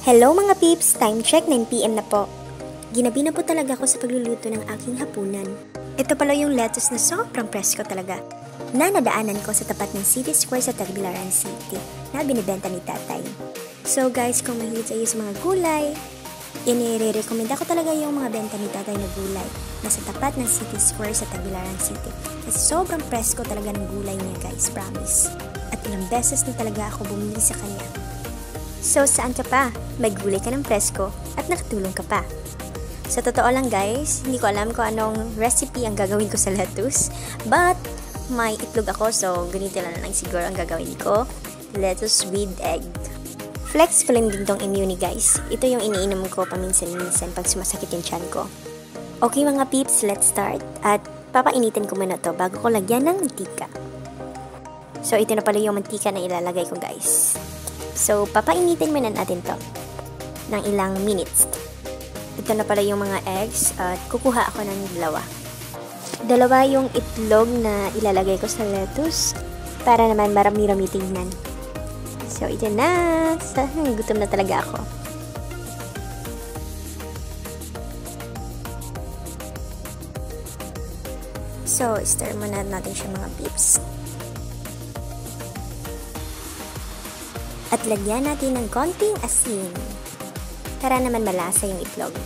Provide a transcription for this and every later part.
Hello mga peeps! Time check, 9 PM na po. Ginabi na po talaga ako sa pagluluto ng aking hapunan. Ito pala yung lettuce na sobrang presko talaga, na nadaanan ko sa tapat ng City Square sa Tagbilaran City, na binibenta ni tatay. So guys, kung mahilig kayo sa mga gulay, inire-recommend ko talaga yung mga benta ni tatay na gulay na sa tapat ng City Square sa Tagbilaran City. Kasi sobrang presko talaga ng gulay niya guys, promise. At ilang beses na talaga ako bumili sa kanya. So, saan ka pa? May gulay ka ng presko at nakatulong ka pa. Sa totoo lang guys, hindi ko alam kung anong recipe ang gagawin ko sa lettuce. But, may itlog ako so ganito lang siguro ang gagawin ko. Lettuce with egg. Flexible din tong immune guys. Ito yung iniinom ko paminsan-minsan pag sumasakit yung tiyan ko. Okay mga peeps, let's start. At papainitin ko muna to bago ko lagyan ng mantika. So, ito na pala yung mantika na ilalagay ko guys. So, papainitin muna natin to ng ilang minutes. Ito na pala yung mga eggs at kukuha ako ng dalawa. Dalawa yung itlog na ilalagay ko sa lettuce para naman marami-rami tingnan. So, ito na. Gutom na talaga ako. So, stir muna natin siya mga peeps. At lagyan natin ng konting asin para naman malasa yung itlog.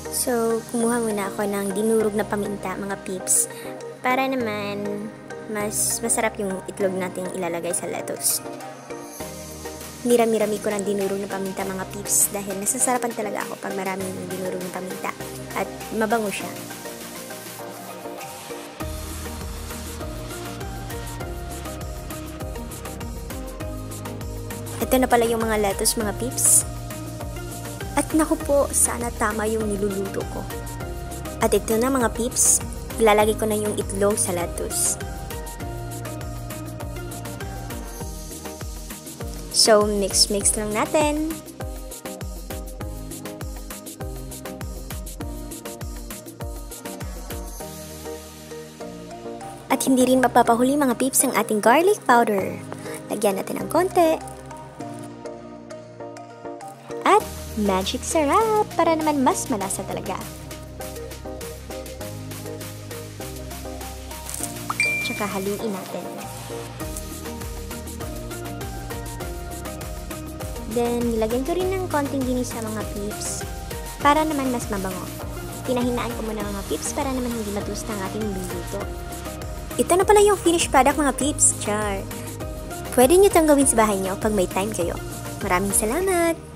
So, kumuha muna ako ng dinurog na paminta mga peeps para naman mas masarap yung itlog natin ilalagay sa lettuce. Nirami-rami ko ng dinurog na paminta mga peeps dahil nasasarapan talaga ako pag marami yung dinurog na paminta at mabango siya. Ito na pala yung mga lettuce mga peeps. At naku po, sana tama yung niluluto ko. At ito na mga peeps, ilalagay ko na yung itlog sa lettuce. So, mix lang natin. At hindi rin mapapahuli mga peeps ang ating garlic powder. Lagyan natin ng konti. At magic sarap para naman mas malasa talaga. Tsaka haluin natin. Then, nilagyan ko rin ng konting ginisa mga peeps para naman mas mabango. Pinahinaan ko muna mga peeps para naman hindi matusta ang ating niluto. Ito na pala yung finished product mga peeps. Char! Pwede nyo itong gawin sa bahay nyo pag may time kayo. Maraming salamat!